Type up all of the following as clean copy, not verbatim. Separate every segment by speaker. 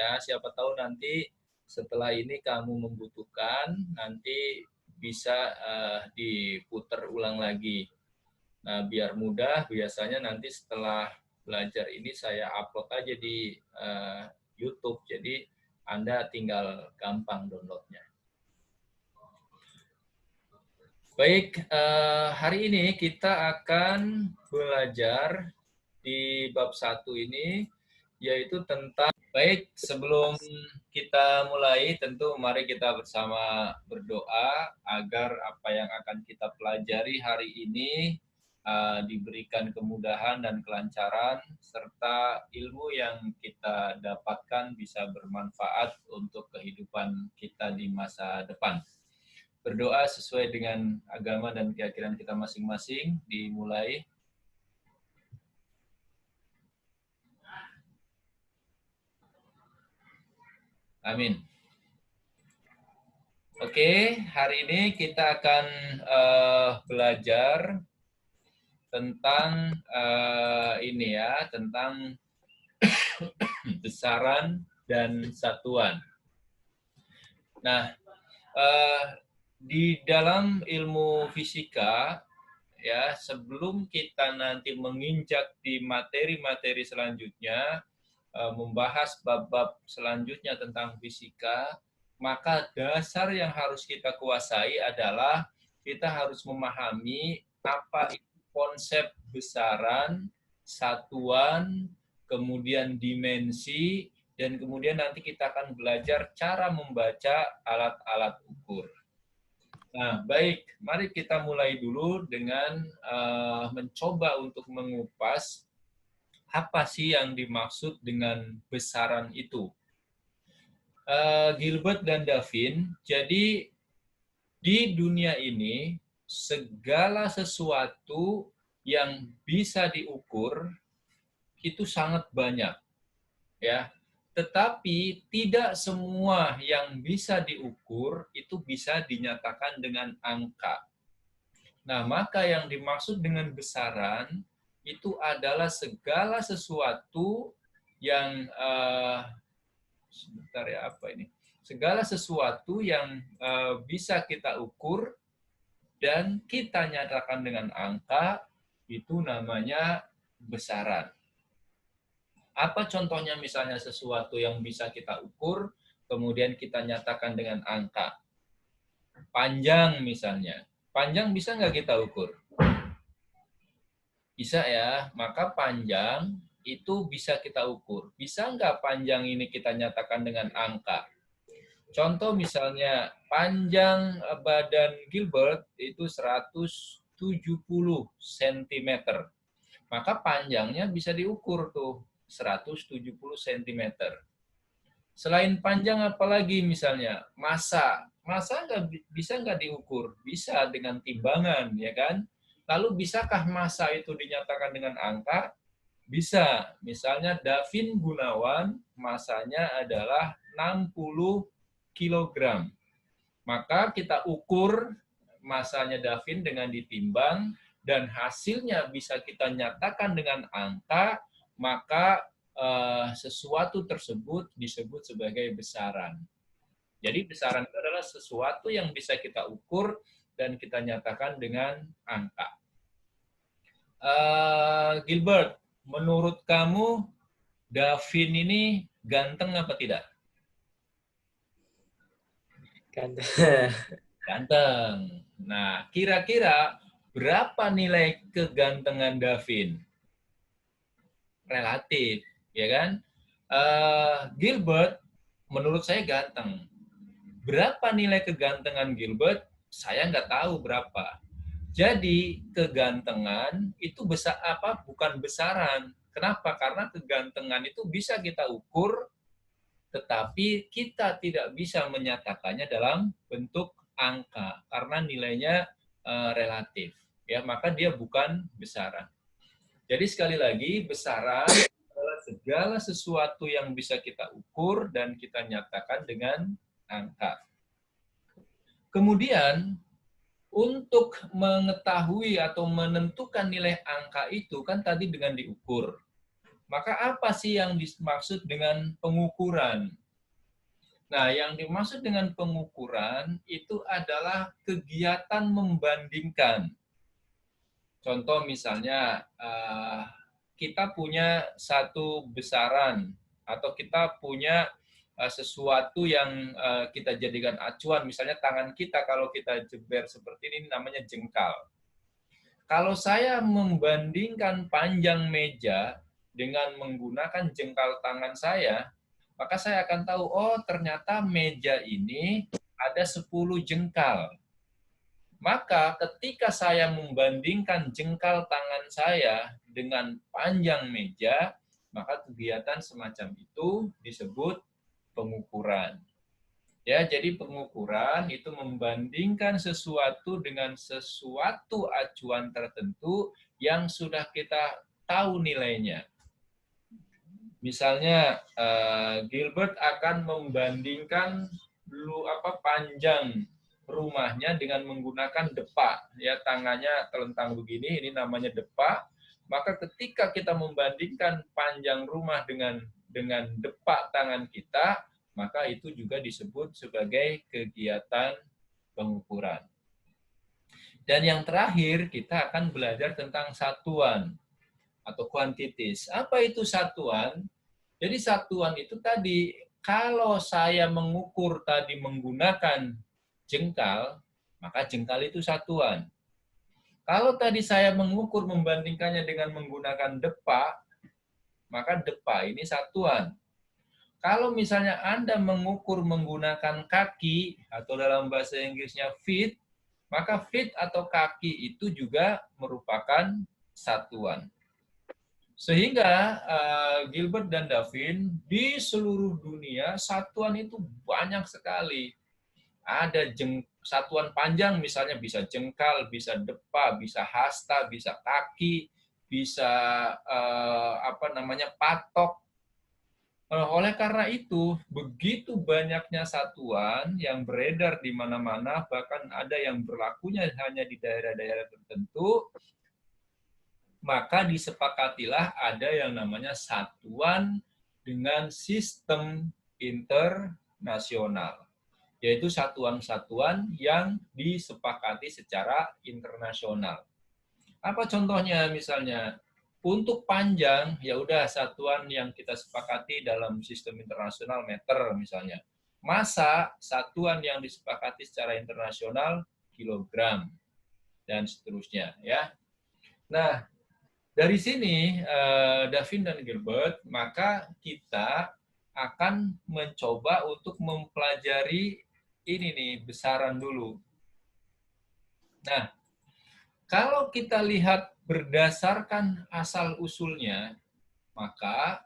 Speaker 1: ya. Siapa tahu nanti setelah ini kamu membutuhkan, nanti bisa diputar ulang lagi. Nah, biar mudah, biasanya nanti setelah belajar ini saya upload aja di YouTube. Jadi Anda tinggal gampang downloadnya. Baik, hari ini kita akan belajar di bab 1 ini, yaitu tentang, baik, sebelum kita mulai, tentu mari kita bersama berdoa agar apa yang akan kita pelajari hari ini diberikan kemudahan dan kelancaran, serta ilmu yang kita dapatkan bisa bermanfaat untuk kehidupan kita di masa depan. Berdoa sesuai dengan agama dan keyakinan kita masing-masing. Dimulai. Amin. Oke, hari ini kita akan belajar tentang ini ya, tentang besaran dan satuan. Nah, di dalam ilmu fisika, ya, sebelum kita nanti menginjak di materi-materi selanjutnya, membahas bab-bab selanjutnya tentang fisika, maka dasar yang harus kita kuasai adalah kita harus memahami apa itu konsep besaran, satuan, kemudian dimensi, dan kemudian nanti kita akan belajar cara membaca alat-alat ukur. Nah, baik, mari kita mulai dulu dengan mencoba untuk mengupas apa sih yang dimaksud dengan besaran itu. Gilbert dan Davin, jadi di dunia ini segala sesuatu yang bisa diukur itu sangat banyak, ya. Tetapi tidak semua yang bisa diukur itu bisa dinyatakan dengan angka. Nah, maka yang dimaksud dengan besaran itu adalah segala sesuatu yang sebentar ya, apa ini? Segala sesuatu yang bisa kita ukur dan kita nyatakan dengan angka, itu namanya besaran. Apa contohnya misalnya sesuatu yang bisa kita ukur, kemudian kita nyatakan dengan angka? Panjang misalnya. Panjang bisa nggak kita ukur? Bisa ya, maka panjang itu bisa kita ukur. Bisa nggak panjang ini kita nyatakan dengan angka? Contoh misalnya, panjang badan Gilbert itu 170 cm. Maka panjangnya bisa diukur tuh, 170 cm. Selain panjang apalagi misalnya? Massa. Massa bisa nggak diukur? Bisa dengan timbangan, ya kan? Lalu bisakah massa itu dinyatakan dengan angka? Bisa. Misalnya Davin Gunawan, massanya adalah 60 kg. Maka kita ukur massanya Davin dengan ditimbang, dan hasilnya bisa kita nyatakan dengan angka, maka sesuatu tersebut disebut sebagai besaran. Jadi besaran itu adalah sesuatu yang bisa kita ukur dan kita nyatakan dengan angka. Gilbert, menurut kamu Davin ini ganteng apa tidak?
Speaker 2: Ganteng.
Speaker 1: Ganteng. Nah, kira-kira berapa nilai kegantengan Davin? Relatif, ya kan? Gilbert, menurut saya ganteng. Berapa nilai kegantengan Gilbert? Saya nggak tahu berapa. Jadi kegantengan itu besar apa? Bukan besaran. Kenapa? Karena kegantengan itu bisa kita ukur, tetapi kita tidak bisa menyatakannya dalam bentuk angka karena nilainya relatif. Ya, maka dia bukan besaran. Jadi sekali lagi, besaran adalah segala sesuatu yang bisa kita ukur dan kita nyatakan dengan angka. Kemudian, untuk mengetahui atau menentukan nilai angka itu kan tadi dengan diukur. Maka apa sih yang dimaksud dengan pengukuran? Nah, yang dimaksud dengan pengukuran itu adalah kegiatan membandingkan. Contoh misalnya, kita punya satu besaran atau kita punya sesuatu yang kita jadikan acuan, misalnya tangan kita kalau kita jeber seperti ini namanya jengkal. Kalau saya membandingkan panjang meja dengan menggunakan jengkal tangan saya, maka saya akan tahu, oh ternyata meja ini ada 10 jengkal. Maka ketika saya membandingkan jengkal tangan saya dengan panjang meja, maka kegiatan semacam itu disebut pengukuran. Ya, jadi pengukuran itu membandingkan sesuatu dengan sesuatu acuan tertentu yang sudah kita tahu nilainya. Misalnya Gilbert akan membandingkan panjang rumahnya dengan menggunakan depa, ya tangannya telentang begini, ini namanya depa. Maka ketika kita membandingkan panjang rumah dengan depa tangan kita, maka itu juga disebut sebagai kegiatan pengukuran. Dan yang terakhir kita akan belajar tentang satuan atau quantities. Apa itu satuan? Jadi satuan itu tadi, kalau saya mengukur tadi menggunakan jengkal, maka jengkal itu satuan. Kalau tadi saya mengukur membandingkannya dengan menggunakan depa, maka depa ini satuan. Kalau misalnya Anda mengukur menggunakan kaki, atau dalam bahasa Inggrisnya feet, maka feet atau kaki itu juga merupakan satuan. Sehingga Gilbert dan Davin di seluruh dunia satuan itu banyak sekali. Ada satuan panjang misalnya bisa jengkal, bisa depa, bisa hasta, bisa kaki, bisa patok. Oleh karena itu, begitu banyaknya satuan yang beredar di mana-mana, bahkan ada yang berlakunya hanya di daerah-daerah tertentu, maka disepakatilah ada yang namanya satuan dengan sistem internasional, yaitu satuan-satuan yang disepakati secara internasional. Apa contohnya misalnya? Untuk panjang, ya udah satuan yang kita sepakati dalam sistem internasional meter misalnya. Massa, satuan yang disepakati secara internasional kilogram dan seterusnya ya. Nah, dari sini Davin dan Gilbert, maka kita akan mencoba untuk mempelajari ini nih, besaran dulu. Nah, kalau kita lihat berdasarkan asal-usulnya, maka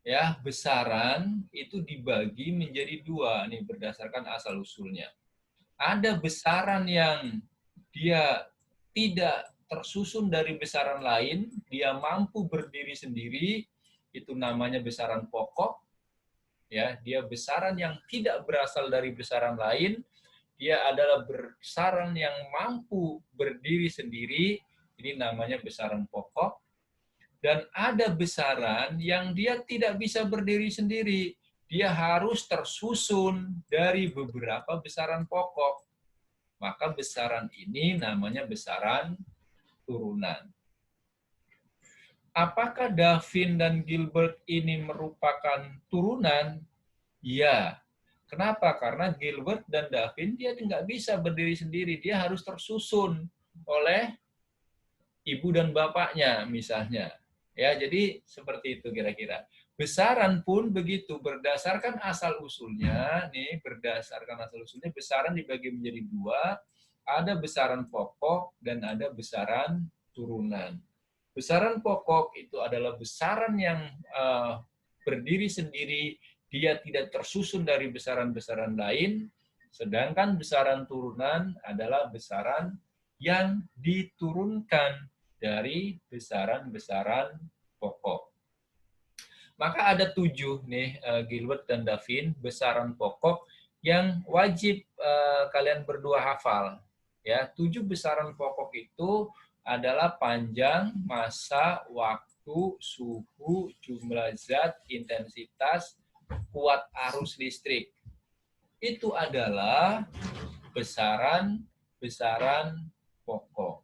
Speaker 1: ya besaran itu dibagi menjadi dua nih berdasarkan asal-usulnya. Ada besaran yang dia tidak tersusun dari besaran lain, dia mampu berdiri sendiri, itu namanya besaran pokok. Ya, dia besaran yang tidak berasal dari besaran lain, dia adalah besaran yang mampu berdiri sendiri, ini namanya besaran pokok. Dan ada besaran yang dia tidak bisa berdiri sendiri, dia harus tersusun dari beberapa besaran pokok. Maka besaran ini namanya besaran turunan. Apakah Davin dan Gilbert ini merupakan turunan? Ya. Kenapa? Karena Gilbert dan Davin dia nggak bisa berdiri sendiri, dia harus tersusun oleh ibu dan bapaknya misalnya. Ya, jadi seperti itu kira-kira. Besaran pun begitu, berdasarkan asal-usulnya, besaran dibagi menjadi dua, ada besaran pokok dan ada besaran turunan. Besaran pokok itu adalah besaran yang berdiri sendiri, dia tidak tersusun dari besaran-besaran lain, sedangkan besaran turunan adalah besaran yang diturunkan dari besaran-besaran pokok. Maka ada 7 nih Gilbert dan Davin besaran pokok yang wajib kalian berdua hafal. Ya, 7 besaran pokok itu adalah panjang, massa, waktu, waktu, suhu, jumlah zat, intensitas, kuat arus listrik. Itu adalah besaran pokok.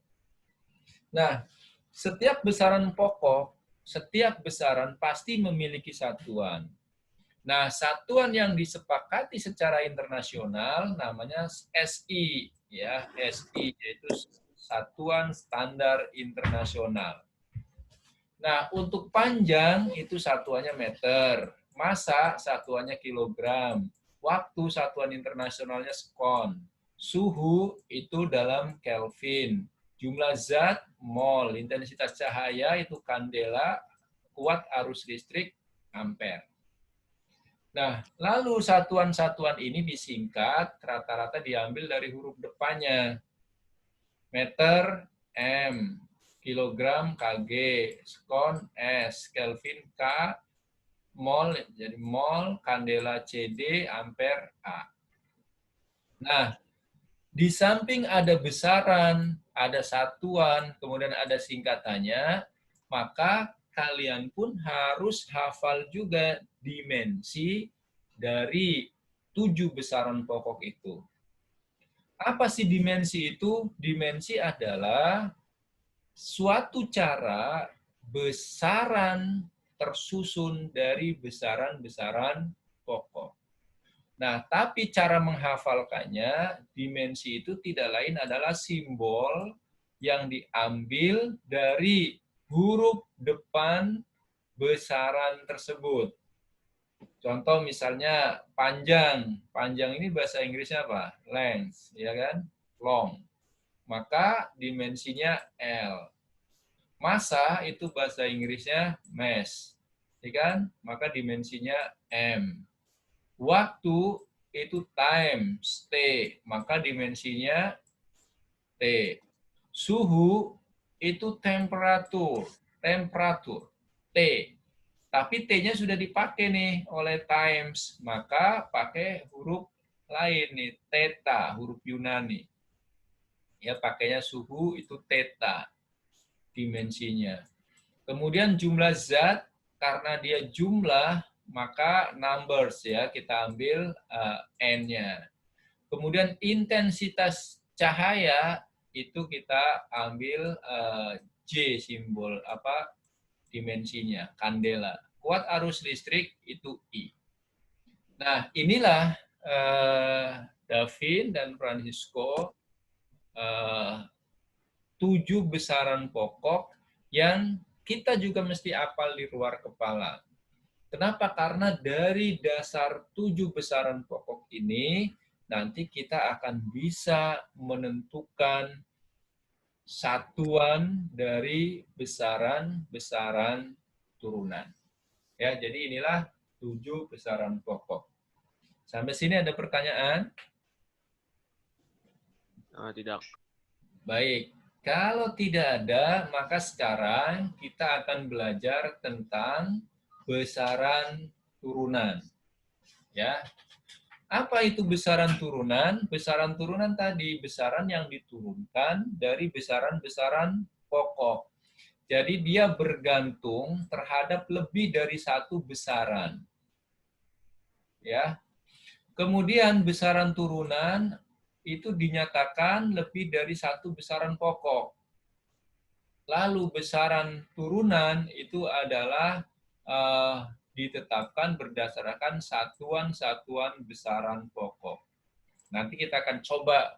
Speaker 1: Nah, setiap besaran pokok, setiap besaran pasti memiliki satuan. Nah, satuan yang disepakati secara internasional namanya SI, ya, SI yaitu Satuan Standar Internasional. Nah, untuk panjang itu satuannya meter, massa satuannya kilogram, waktu satuan internasionalnya sekon, suhu itu dalam Kelvin, jumlah zat mol, intensitas cahaya itu kandela, kuat arus listrik ampere. Nah, lalu satuan-satuan ini disingkat, rata-rata diambil dari huruf depannya. Meter, M, kilogram, Kg, sekon, S, Kelvin, K, mol, jadi mol, kandela, CD, ampere, A. Nah, di samping ada besaran, ada satuan, kemudian ada singkatannya, maka kalian pun harus hafal juga dimensi dari 7 besaran pokok itu. Apa sih dimensi itu? Dimensi adalah suatu cara besaran tersusun dari besaran-besaran pokok. Nah, tapi cara menghafalkannya, dimensi itu tidak lain adalah simbol yang diambil dari huruf depan besaran tersebut. Contoh misalnya panjang. Panjang ini bahasa Inggrisnya apa? Length, ya kan? Long. Maka dimensinya L. Massa itu bahasa Inggrisnya mass, ya kan? Maka dimensinya M. Waktu itu times T, maka dimensinya T. Suhu itu temperatur, T. Tapi T-nya sudah dipakai nih oleh times, maka pakai huruf lain nih, theta, huruf Yunani. Ya, pakainya suhu itu theta dimensinya. Kemudian jumlah zat, karena dia jumlah, maka numbers ya, kita ambil N-nya. Kemudian intensitas cahaya itu kita ambil J simbol apa dimensinya, kandela. Kuat arus listrik itu I. Nah, inilah Davin dan Francisco 7 besaran pokok yang kita juga mesti hafal di luar kepala. Kenapa? Karena dari dasar 7 besaran pokok ini, nanti kita akan bisa menentukan satuan dari besaran-besaran turunan. Ya, jadi inilah 7 besaran pokok. Sampai sini ada pertanyaan?
Speaker 2: Tidak.
Speaker 1: Baik. Kalau tidak ada, maka sekarang kita akan belajar tentang besaran turunan. Ya. Apa itu besaran turunan? Besaran turunan tadi besaran yang diturunkan dari besaran-besaran pokok. Jadi dia bergantung terhadap lebih dari satu besaran. Ya. Kemudian besaran turunan itu dinyatakan lebih dari satu besaran pokok. Lalu besaran turunan itu adalah ditetapkan berdasarkan satuan-satuan besaran pokok. Nanti kita akan coba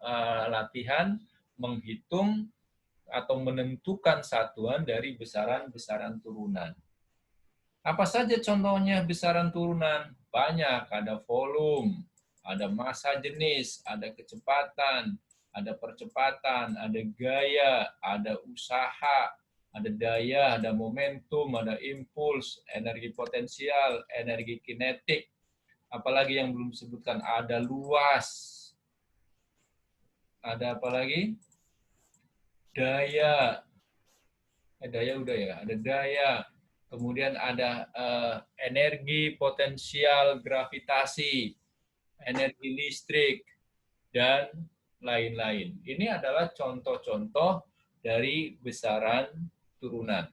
Speaker 1: latihan menghitung atau menentukan satuan dari besaran-besaran turunan. Apa saja contohnya besaran turunan? Banyak, ada volume, ada massa jenis, ada kecepatan, ada percepatan, ada gaya, ada usaha, ada daya, ada momentum, ada impuls, energi potensial, energi kinetik, apalagi yang belum disebutkan, ada luas, ada apa lagi? Daya, daya udah ya, ada daya, kemudian ada energi potensial gravitasi, energi listrik, dan lain-lain. Ini adalah contoh-contoh dari besaran turunan.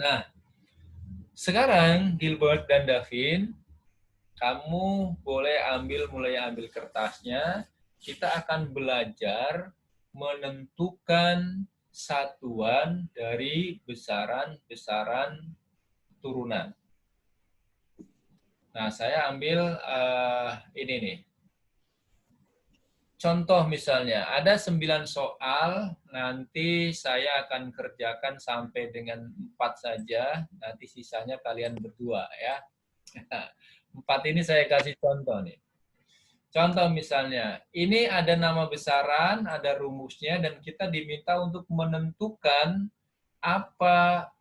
Speaker 1: Nah, sekarang Gilbert dan Davin, kamu boleh mulai ambil kertasnya. Kita akan belajar menentukan satuan dari besaran-besaran turunan. Nah, saya ambil ini nih. Contoh misalnya, ada 9 soal, nanti saya akan kerjakan sampai dengan 4 saja, nanti sisanya kalian berdua ya. 4 ini saya kasih contoh nih. Contoh misalnya, ini ada nama besaran, ada rumusnya, dan kita diminta untuk menentukan apa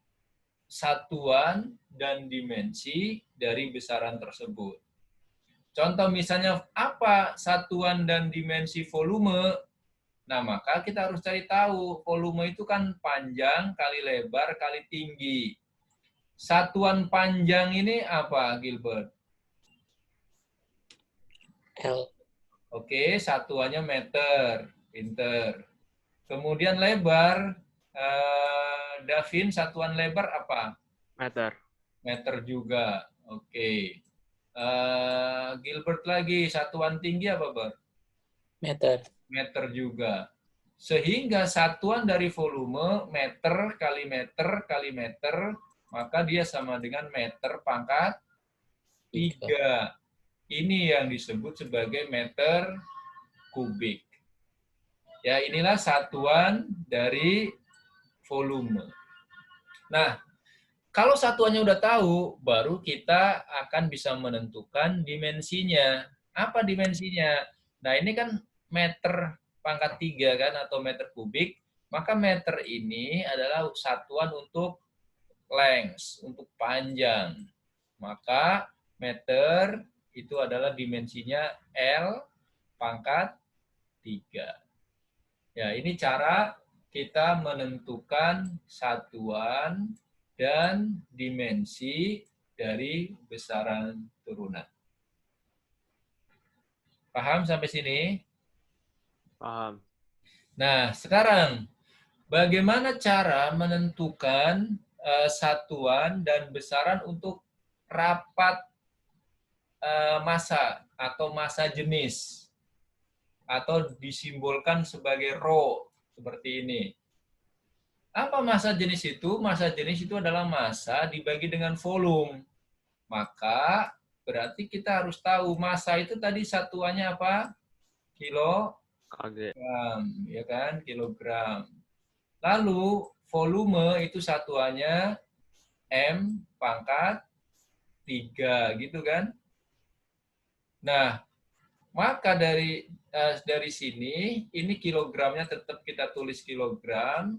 Speaker 1: satuan dan dimensi dari besaran tersebut. Contoh misalnya, apa satuan dan dimensi volume? Nah, maka kita harus cari tahu, volume itu kan panjang kali lebar kali tinggi. Satuan panjang ini apa, Gilbert?
Speaker 2: L.
Speaker 1: Oke, satuannya meter, pinter. Kemudian lebar, Davin, satuan lebar apa?
Speaker 3: Meter.
Speaker 1: Meter juga. Oke. Gilbert lagi, satuan tinggi apa, Bert?
Speaker 2: Meter.
Speaker 1: Meter juga. Sehingga satuan dari volume meter kali meter kali meter, maka dia sama dengan meter pangkat 3. Ini yang disebut sebagai meter kubik. Ya, inilah satuan dari volume. Nah, kalau satuannya udah tahu, baru kita akan bisa menentukan dimensinya. Apa dimensinya? Nah, ini kan meter pangkat 3 kan, atau meter kubik. Maka meter ini adalah satuan untuk length, untuk panjang. Maka meter itu adalah dimensinya L pangkat 3. Ya, ini cara kita menentukan satuan dan dimensi dari besaran turunan. Paham sampai sini?
Speaker 3: Paham.
Speaker 1: Nah, sekarang bagaimana cara menentukan satuan dan besaran untuk rapat massa atau massa jenis, atau disimbolkan sebagai rho seperti ini. Apa massa jenis itu? Massa jenis itu adalah massa dibagi dengan volume. Maka berarti kita harus tahu massa itu tadi satuannya apa?
Speaker 3: KG.
Speaker 1: Kilogram, ya kan? Kilogram. Lalu volume itu satuannya M pangkat 3 gitu kan? Nah, maka dari sini ini kilogramnya tetap kita tulis kilogram.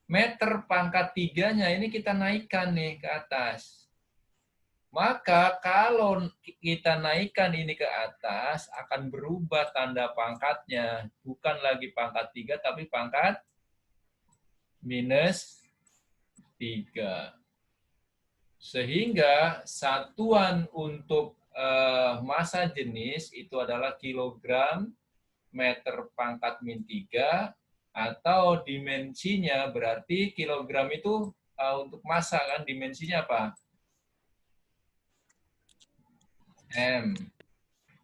Speaker 1: Meter pangkat 3-nya ini kita naikkan nih ke atas. Maka kalau kita naikkan ini ke atas, akan berubah tanda pangkatnya. Bukan lagi pangkat 3, tapi pangkat minus 3. Sehingga satuan untuk massa jenis itu adalah kilogram meter pangkat min 3, atau dimensinya berarti kilogram itu untuk massa kan, dimensinya apa? M.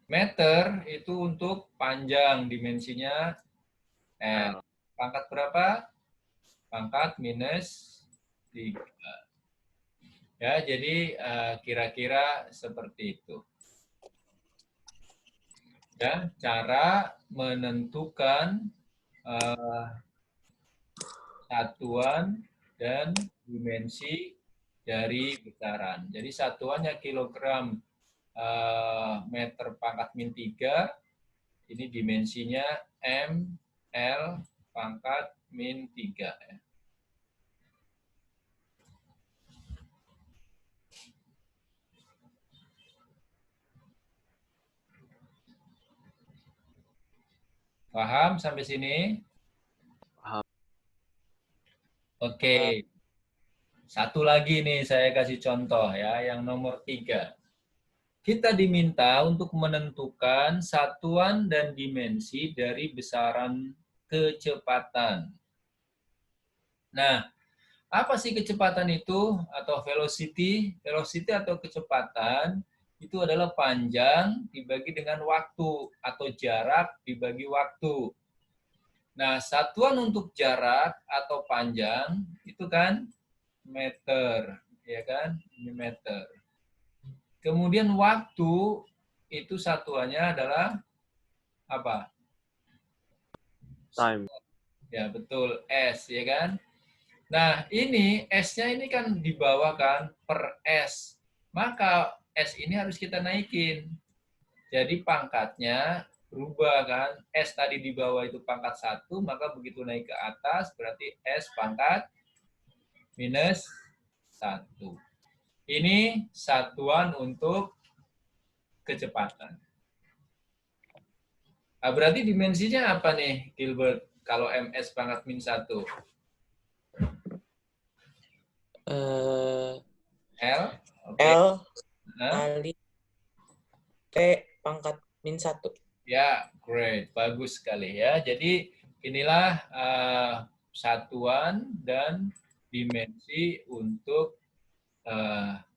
Speaker 1: Meter itu untuk panjang, dimensinya L. Pangkat berapa? Pangkat minus 3. Ya, jadi kira-kira seperti itu. Ya, cara menentukan satuan dan dimensi dari besaran. Jadi satuannya kilogram meter pangkat min 3, ini dimensinya M, L pangkat min 3. Ya. Paham sampai sini?
Speaker 3: Paham.
Speaker 1: Oke. Satu lagi nih saya kasih contoh ya, yang nomor 3. Kita diminta untuk menentukan satuan dan dimensi dari besaran kecepatan. Nah, Apa sih kecepatan itu atau velocity? Velocity atau kecepatan itu adalah panjang dibagi dengan waktu atau jarak dibagi waktu. Nah, satuan untuk jarak atau panjang itu kan meter, ya kan? Ini meter. Kemudian waktu itu satuannya adalah apa?
Speaker 3: Time.
Speaker 1: Ya, betul, S, ya kan? Nah, ini S-nya ini kan dibawakan per S. Maka S ini harus kita naikin. Jadi pangkatnya berubah kan. S tadi di bawah itu pangkat 1, maka begitu naik ke atas berarti S pangkat minus 1. Ini satuan untuk kecepatan. Nah, berarti dimensinya apa nih, Gilbert? Kalau MS pangkat min 1? L? Oke.
Speaker 2: L
Speaker 1: Hah?
Speaker 2: kali T pangkat min 1.
Speaker 1: Ya, great. Bagus sekali ya. Jadi inilah satuan dan dimensi untuk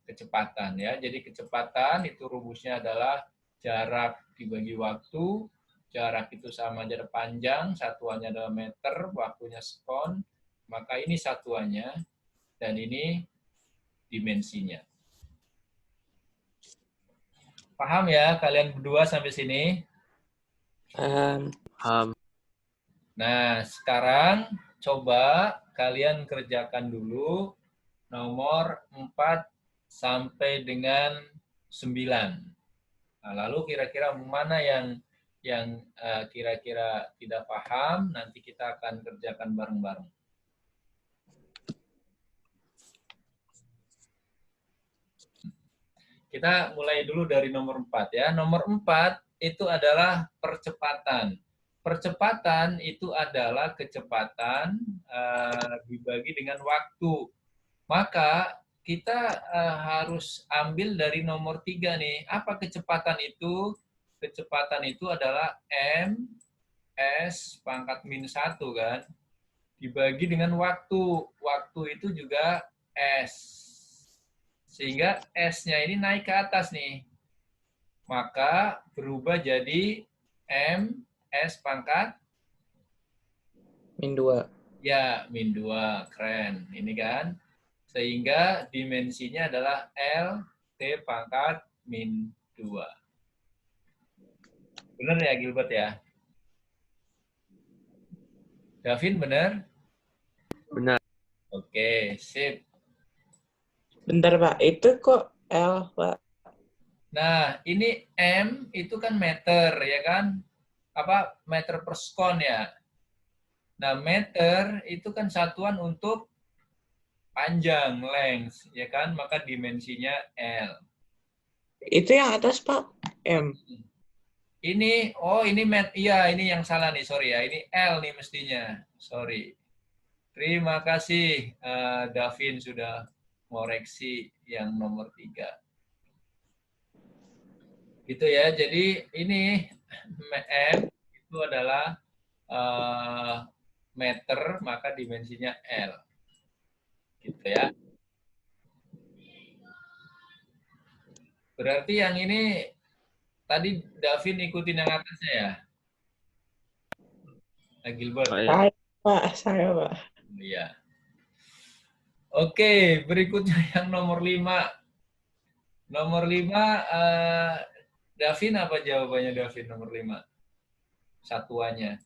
Speaker 1: kecepatan ya. Jadi kecepatan itu rumusnya adalah jarak dibagi waktu. Jarak itu sama jarak panjang, satuannya adalah meter, waktunya sekon. Maka ini satuannya dan ini dimensinya. Paham ya kalian berdua sampai sini? Nah, sekarang coba kalian kerjakan dulu nomor 4 sampai dengan 9. Nah, lalu kira-kira mana yang kira-kira tidak paham, nanti kita akan kerjakan bareng-bareng. Kita mulai dulu dari nomor 4 ya. Nomor 4 itu adalah percepatan. Percepatan itu adalah kecepatan dibagi dengan waktu. Maka kita harus ambil dari nomor 3 nih. Apa kecepatan itu? Kecepatan itu adalah M S pangkat min 1 kan. Dibagi dengan waktu. Waktu itu juga S. Sehingga S-nya ini naik ke atas nih. Maka berubah jadi M S pangkat
Speaker 2: min 2.
Speaker 1: ya min 2. Keren. Ini kan. Sehingga dimensinya adalah L T pangkat min 2. Benar ya Gilbert ya? Davin benar?
Speaker 3: Benar.
Speaker 1: Oke, sip.
Speaker 2: Bentar Pak, itu kok L Pak?
Speaker 1: Nah, ini M itu kan meter ya kan? Apa meter per sekon ya? Nah, meter itu kan satuan untuk panjang, length, ya kan? Maka dimensinya L.
Speaker 2: Itu yang atas Pak, M.
Speaker 1: Ini, oh ini iya ini yang salah nih, sorry ya. Ini L nih mestinya, sorry. Terima kasih Davin sudah mengoreksi yang nomor 3. Gitu ya, jadi ini M itu adalah meter, maka dimensinya L. Gitu ya. Berarti yang ini tadi Davin ikutin yang atasnya ya? Gilbert.
Speaker 2: Saya Pak.
Speaker 1: Iya. Oke, berikutnya yang nomor 5. Nomor 5, Davin apa jawabannya Davin nomor 5? Satuannya.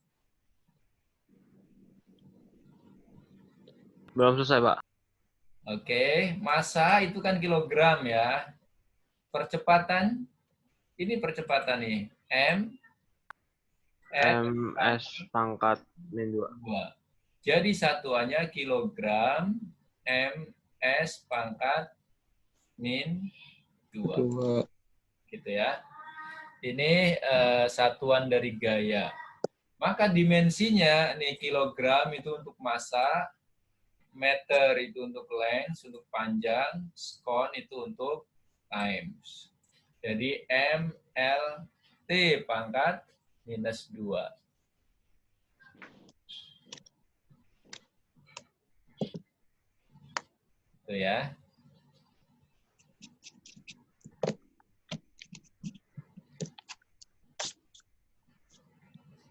Speaker 3: Belum selesai, Pak.
Speaker 1: Oke, massa itu kan kilogram ya. Percepatan, ini percepatan nih.
Speaker 3: MS pangkat min 2.
Speaker 1: Jadi satuannya kilogram MS pangkat min 2. Gitu ya. Ini satuan dari gaya. Maka dimensinya nih kilogram itu untuk massa, meter itu untuk length, untuk panjang, sekon itu untuk times. Jadi M, L, T pangkat minus 2. Itu ya.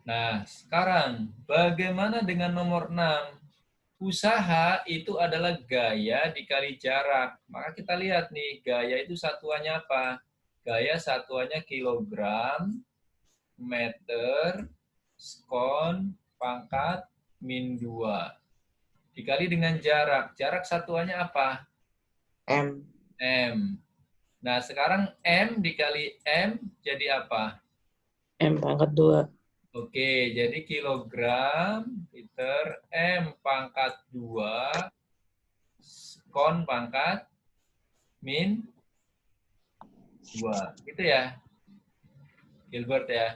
Speaker 1: Nah, sekarang bagaimana dengan nomor 6? Usaha itu adalah gaya dikali jarak. Maka kita lihat nih, gaya itu satuannya apa? Gaya satuannya kilogram, meter, skon, pangkat, min 2. Dikali dengan jarak. Jarak satuannya apa?
Speaker 2: M.
Speaker 1: M. Nah, sekarang M dikali M jadi apa?
Speaker 2: M pangkat 2.
Speaker 1: Oke, jadi kilogram, liter, M pangkat 2, skon pangkat min 2. Gitu ya, Gilbert ya.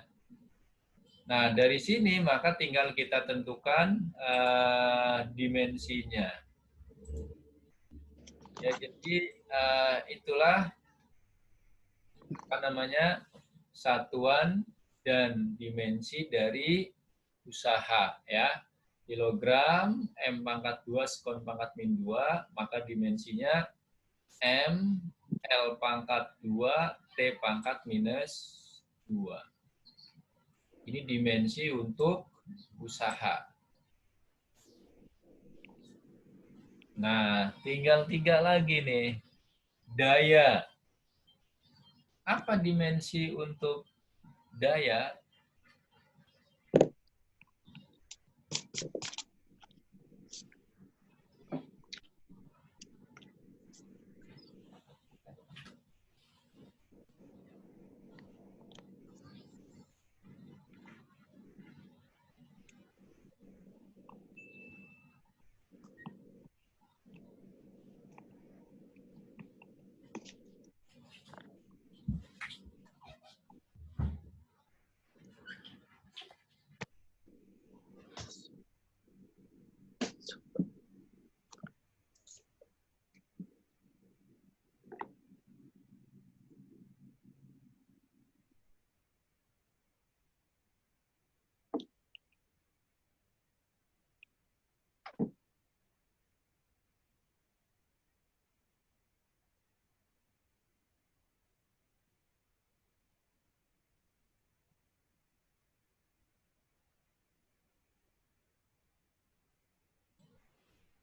Speaker 1: Nah, dari sini maka tinggal kita tentukan dimensinya. Ya, jadi itulah apa namanya satuan dan dimensi dari usaha ya. Kilogram, M pangkat 2, skon pangkat min 2, maka dimensinya M, L pangkat 2, T pangkat minus 2. Ini dimensi untuk usaha. Nah, tinggal 3 lagi nih. Daya. Apa dimensi untuk daya?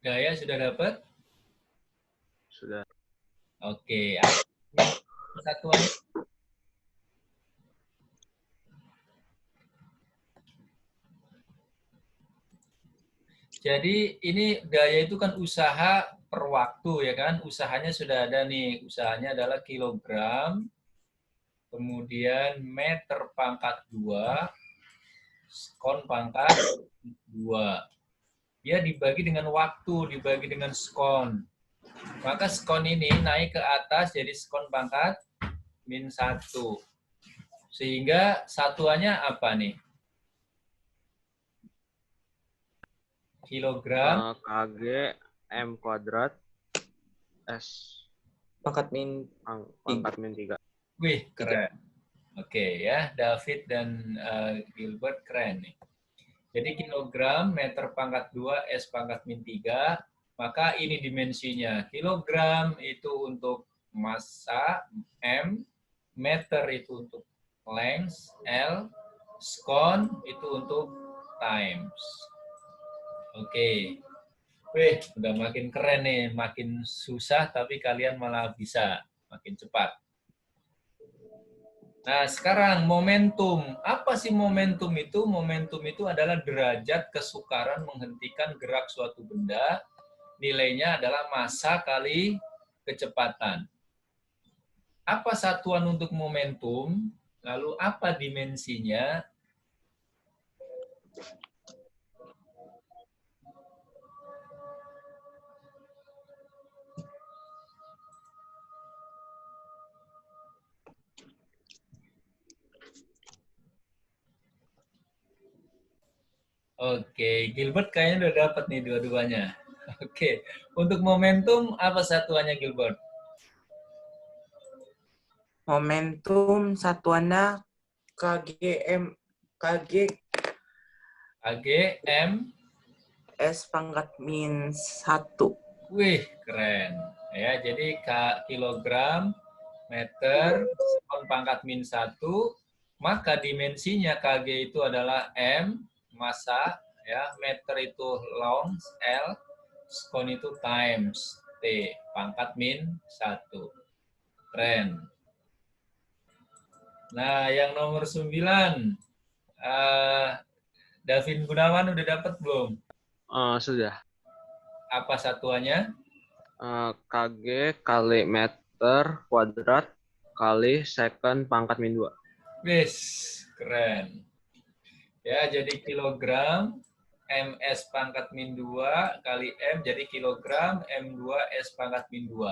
Speaker 1: Daya sudah dapat?
Speaker 3: Sudah.
Speaker 1: Oke. Apa satuannya? Jadi ini daya itu kan usaha per waktu ya kan? Usahanya sudah ada nih. Usahanya adalah kilogram, kemudian meter pangkat 2, skon pangkat 2. Dia dibagi dengan waktu, dibagi dengan skon. Maka skon ini naik ke atas jadi skon pangkat min 1. Sehingga satuannya apa nih? Kilogram.
Speaker 3: KG M kuadrat S
Speaker 2: Pangkat min
Speaker 3: pangkat min 3.
Speaker 1: Wih, keren. Oke ya, David dan Gilbert keren nih. Jadi kilogram, meter pangkat 2, S pangkat min 3, maka ini dimensinya. Kilogram itu untuk massa, M, meter itu untuk length, L, skon itu untuk times. Oke. Wih, udah makin keren nih, makin susah tapi kalian malah bisa makin cepat. Nah, sekarang momentum. Apa sih momentum itu? Momentum itu adalah derajat kesukaran menghentikan gerak suatu benda. Nilainya adalah massa kali kecepatan. Apa satuan untuk momentum? Lalu apa dimensinya? Oke, Gilbert kayaknya udah dapat nih dua-duanya. Oke, untuk momentum apa satuannya Gilbert?
Speaker 2: momentum satuannya KGM KG
Speaker 1: AG, M,
Speaker 2: S pangkat min 1.
Speaker 1: Wih, keren. Ya, jadi kilogram, meter, sekon pangkat min 1, maka dimensinya kg itu adalah M, massa, ya, meter itu length, L, sekon itu times T, pangkat min 1. Keren. Nah, yang nomor 9, Davin Gunawan udah dapat belum?
Speaker 3: Sudah.
Speaker 1: Apa satuannya?
Speaker 3: Kg kali meter kuadrat kali second pangkat min 2.
Speaker 1: Wis, keren. Ya, jadi kilogram ms pangkat min 2 kali m jadi kilogram m2 s pangkat min 2.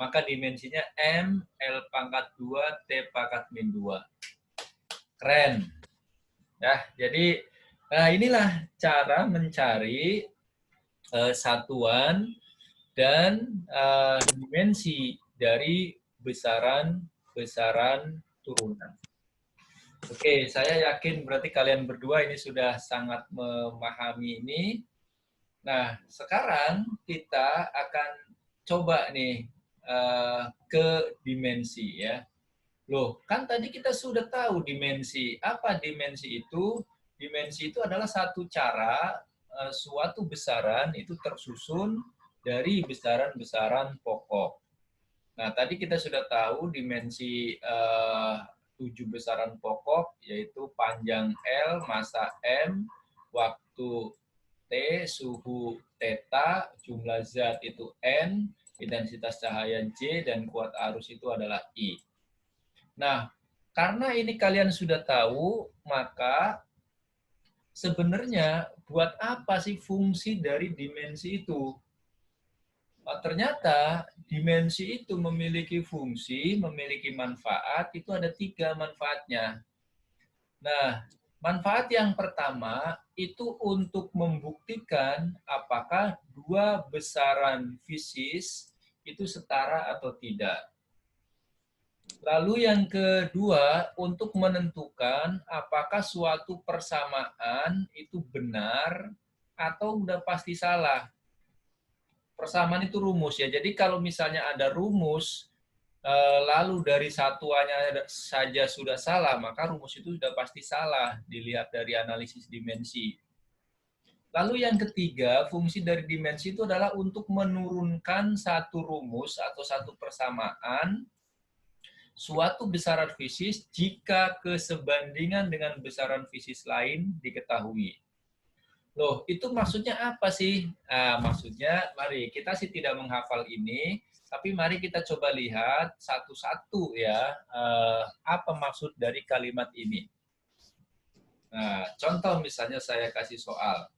Speaker 1: Maka dimensinya m l pangkat 2 t pangkat min 2. Keren. Ya, jadi inilah cara mencari satuan dan dimensi dari besaran turunan. Oke, saya yakin berarti kalian berdua ini sudah sangat memahami ini. Nah, sekarang kita akan coba nih ke dimensi ya. Loh, kan tadi kita sudah tahu dimensi. Apa dimensi itu? Dimensi itu adalah satu cara suatu besaran itu tersusun dari besaran-besaran pokok. Nah, tadi kita sudah tahu dimensi 7 besaran pokok, yaitu panjang L, massa M, waktu T, suhu theta, jumlah zat itu N, intensitas cahaya J, dan kuat arus itu adalah I. Nah, karena ini kalian sudah tahu, maka sebenarnya buat apa sih fungsi dari dimensi itu? Ternyata dimensi itu memiliki fungsi, memiliki manfaat, itu ada 3 manfaatnya. Nah, manfaat yang pertama itu untuk membuktikan apakah dua besaran fisis itu setara atau tidak. Lalu yang kedua, untuk menentukan apakah suatu persamaan itu benar atau udah pasti salah. Persamaan itu rumus ya. Jadi kalau misalnya ada rumus, lalu dari satuannya saja sudah salah, maka rumus itu sudah pasti salah dilihat dari analisis dimensi. Lalu yang ketiga, fungsi dari dimensi itu adalah untuk menurunkan satu rumus atau satu persamaan suatu besaran fisis jika kesebandingan dengan besaran fisis lain diketahui. Loh, itu maksudnya apa sih? Maksudnya, mari kita sih tidak menghafal ini, tapi mari kita coba lihat satu-satu ya, apa maksud dari kalimat ini. Nah, contoh misalnya saya kasih soal.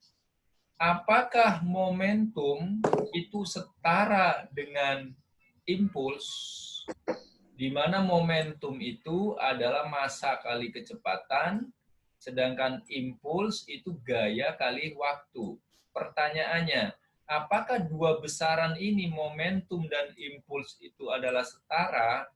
Speaker 1: Apakah momentum itu setara dengan impuls, di mana momentum itu adalah massa kali kecepatan, sedangkan impuls itu gaya kali waktu. Pertanyaannya, apakah dua besaran ini, momentum dan impuls itu adalah setara?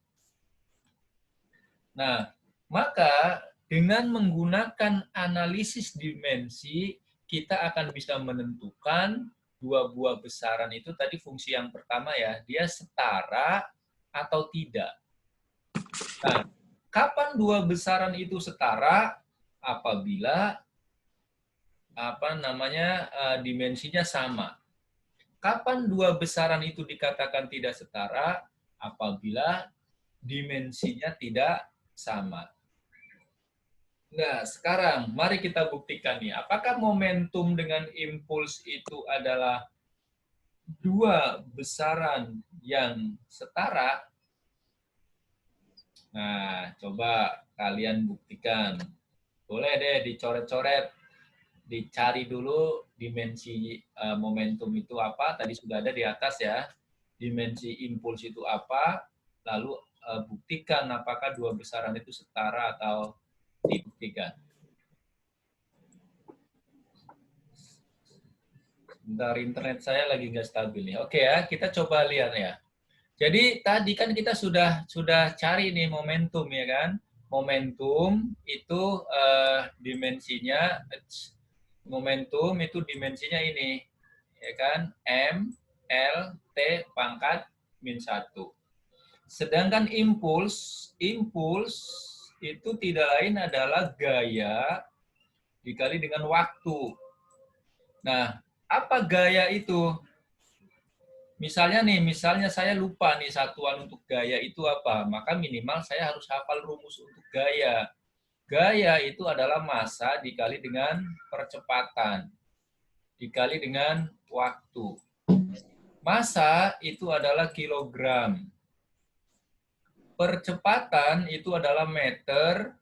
Speaker 1: Nah, maka dengan menggunakan analisis dimensi, kita akan bisa menentukan dua buah besaran itu tadi fungsi yang pertama ya, dia setara atau tidak. Nah, kapan dua besaran itu setara? Apabila dimensinya sama. Kapan dua besaran itu dikatakan tidak setara? Apabila dimensinya tidak sama. Nah, sekarang mari kita buktikan nih, apakah momentum dengan impuls itu adalah dua besaran yang setara? Nah, coba kalian buktikan. Boleh deh dicoret-coret, dicari dulu dimensi momentum itu apa, tadi sudah ada di atas ya. Dimensi impuls itu apa, lalu buktikan apakah dua besaran itu setara atau dibuktikan. Bentar, internet saya lagi nggak stabil nih. Oke ya, kita coba lihat ya. Jadi tadi kan kita sudah cari nih momentum ya kan. Momentum itu dimensinya ini ya kan, M, L T pangkat min 1. Sedangkan impuls itu tidak lain adalah gaya dikali dengan waktu. Nah, apa gaya itu? Misalnya saya lupa nih satuan untuk gaya itu apa, maka minimal saya harus hafal rumus untuk gaya. Gaya itu adalah massa dikali dengan percepatan, dikali dengan waktu. Massa itu adalah kilogram. Percepatan itu adalah meter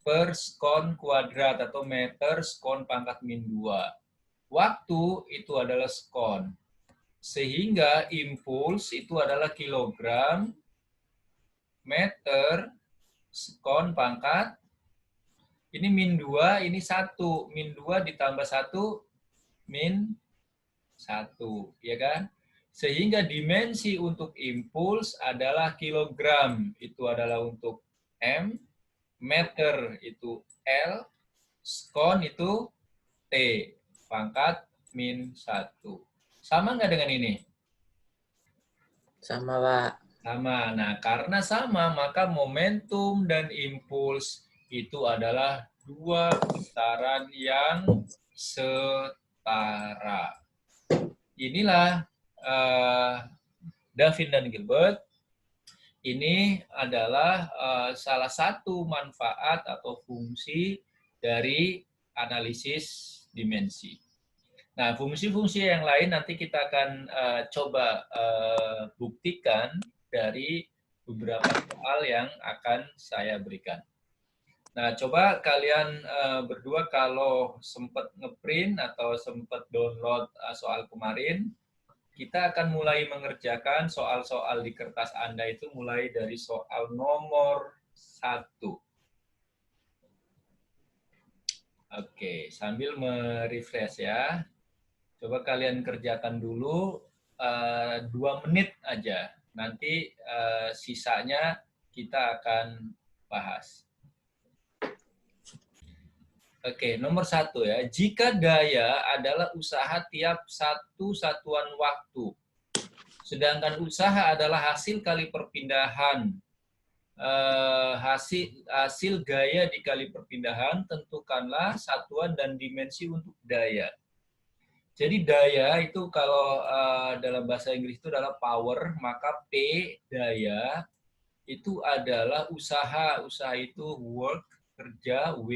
Speaker 1: per sekon kuadrat atau meter sekon pangkat min 2. Waktu itu adalah sekon. Sehingga impuls itu adalah kilogram, meter, sekon pangkat. Ini min 2, ini 1. Min 2 ditambah 1, min 1. Ya kan? Sehingga dimensi untuk impuls adalah kilogram. Itu adalah untuk M. Meter itu L. Sekon itu T. Pangkat min 1. Sama nggak dengan ini?
Speaker 2: Sama, Pak.
Speaker 1: Sama. Nah, karena sama, maka momentum dan impuls itu adalah dua putaran yang setara. Inilah Davin dan Gilbert. Ini adalah salah satu manfaat atau fungsi dari analisis dimensi. Nah, fungsi-fungsi yang lain nanti kita akan coba buktikan dari beberapa soal yang akan saya berikan. Nah, coba kalian berdua kalau sempat ngeprint atau sempat download soal kemarin, kita akan mulai mengerjakan soal-soal di kertas Anda itu mulai dari soal nomor 1. Oke, sambil merefresh ya. Coba kalian kerjakan dulu 2 menit aja. Nanti sisanya kita akan bahas. Oke, nomor 1 ya. Jika daya adalah usaha tiap satu satuan waktu, sedangkan usaha adalah hasil kali perpindahan, hasil gaya dikali perpindahan, tentukanlah satuan dan dimensi untuk daya. Jadi daya itu kalau dalam bahasa Inggris itu adalah power, maka P daya itu adalah usaha. Usaha itu work, kerja, W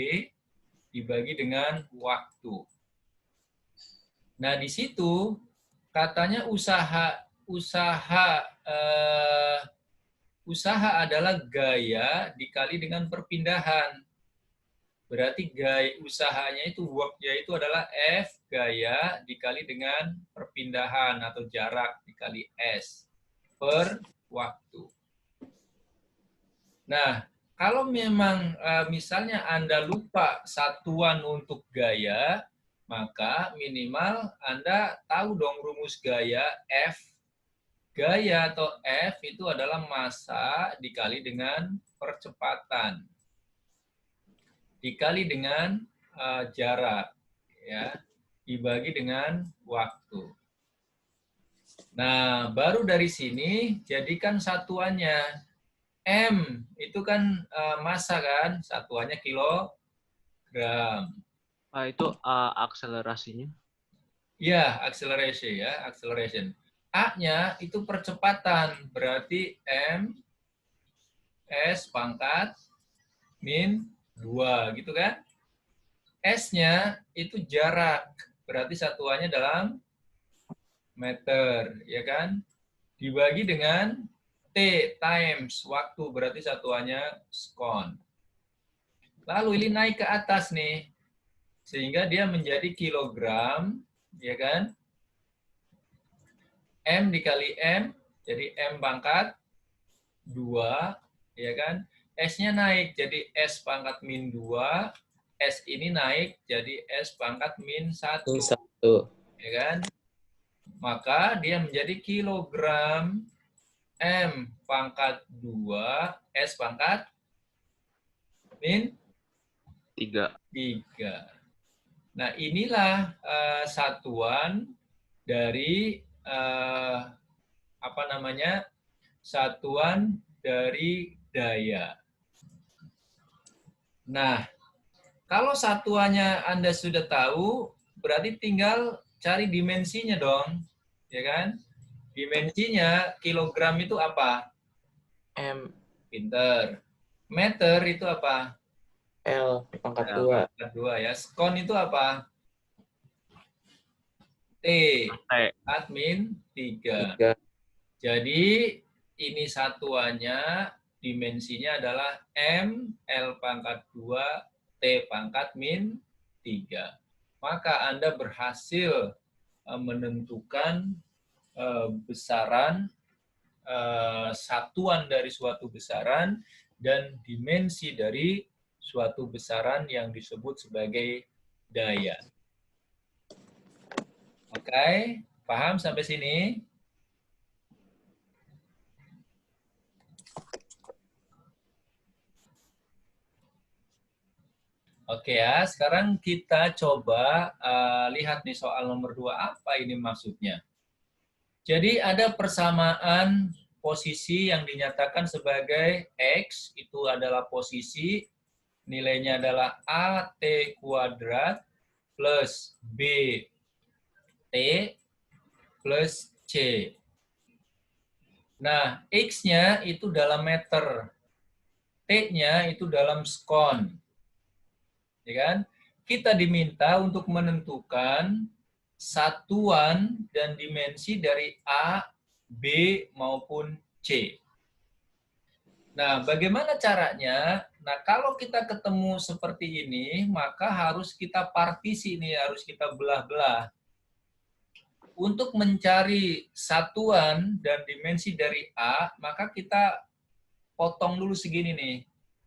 Speaker 1: dibagi dengan waktu. Nah, di situ katanya usaha adalah gaya dikali dengan perpindahan. Berarti gaya usahanya itu work-nya itu adalah F gaya dikali dengan perpindahan atau jarak dikali S per waktu. Nah, kalau memang misalnya Anda lupa satuan untuk gaya, maka minimal Anda tahu dong rumus gaya F. Gaya atau F itu adalah massa dikali dengan percepatan. Dikali dengan jarak. Ya, dibagi dengan waktu. Nah, baru dari sini jadikan satuannya. M itu kan massa kan, satuannya kilogram.
Speaker 3: Itu akselerasinya.
Speaker 1: Ya, acceleration. A-nya itu percepatan, berarti M S pangkat min 2 gitu kan. S-nya itu jarak, berarti satuannya dalam meter, ya kan? Dibagi dengan T times waktu, berarti satuannya sekon. Lalu ini naik ke atas nih, sehingga dia menjadi kilogram, ya kan? M dikali M, jadi M pangkat 2, ya kan? S-nya naik, jadi S pangkat min 2, S ini naik, jadi S pangkat min 1, ya kan? Maka dia menjadi kilogram M pangkat 2, S pangkat min
Speaker 3: 3.
Speaker 1: Nah, inilah satuan dari apa namanya, satuan dari daya. Nah, kalau satuannya Anda sudah tahu, berarti tinggal cari dimensinya dong, ya kan? Dimensinya kilogram itu apa?
Speaker 2: M,
Speaker 1: Pinter. Meter itu apa?
Speaker 2: L, pangkat
Speaker 3: L.
Speaker 2: 2.
Speaker 1: Pangkat 2 ya. Skon itu apa? T.
Speaker 3: T.
Speaker 1: Admin 3.
Speaker 2: 3.
Speaker 1: Jadi ini satuannya, dimensinya adalah M, L pangkat 2, T pangkat min 3. Maka Anda berhasil menentukan besaran satuan dari suatu besaran dan dimensi dari suatu besaran yang disebut sebagai daya. Oke, paham sampai sini? Oke ya, sekarang kita coba lihat nih soal nomor 2, apa ini maksudnya. Jadi ada persamaan posisi yang dinyatakan sebagai X, itu adalah posisi, nilainya adalah AT kuadrat plus BT plus C. Nah, X-nya itu dalam meter, T-nya itu dalam skon. Ya kan? Kita diminta untuk menentukan satuan dan dimensi dari A, B, maupun C. Nah, bagaimana caranya? Nah, kalau kita ketemu seperti ini, maka harus kita partisi nih, harus kita belah-belah. Untuk mencari satuan dan dimensi dari A, maka kita potong dulu segini nih.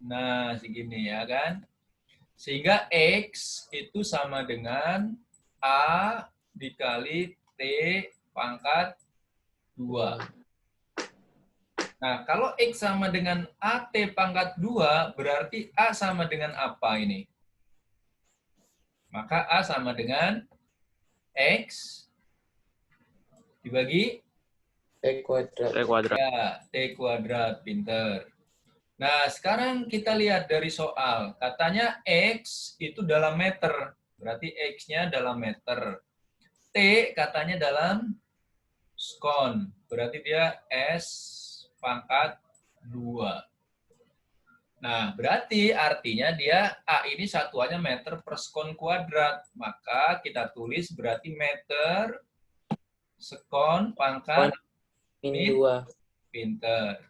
Speaker 1: Nah, segini ya kan? Sehingga X itu sama dengan A dikali T pangkat 2. Nah, kalau X sama dengan AT pangkat 2, berarti A sama dengan apa ini? Maka A sama dengan X dibagi
Speaker 2: T kuadrat.
Speaker 3: T kuadrat.
Speaker 1: ya, T kuadrat, pinter. Nah, sekarang kita lihat dari soal. Katanya X itu dalam meter. Berarti X-nya dalam meter. T katanya dalam skon. Berarti dia S pangkat 2. Nah, berarti artinya dia A ini satuannya meter per skon kuadrat. Maka kita tulis berarti meter skon pangkat
Speaker 2: Min 2.
Speaker 1: pinter.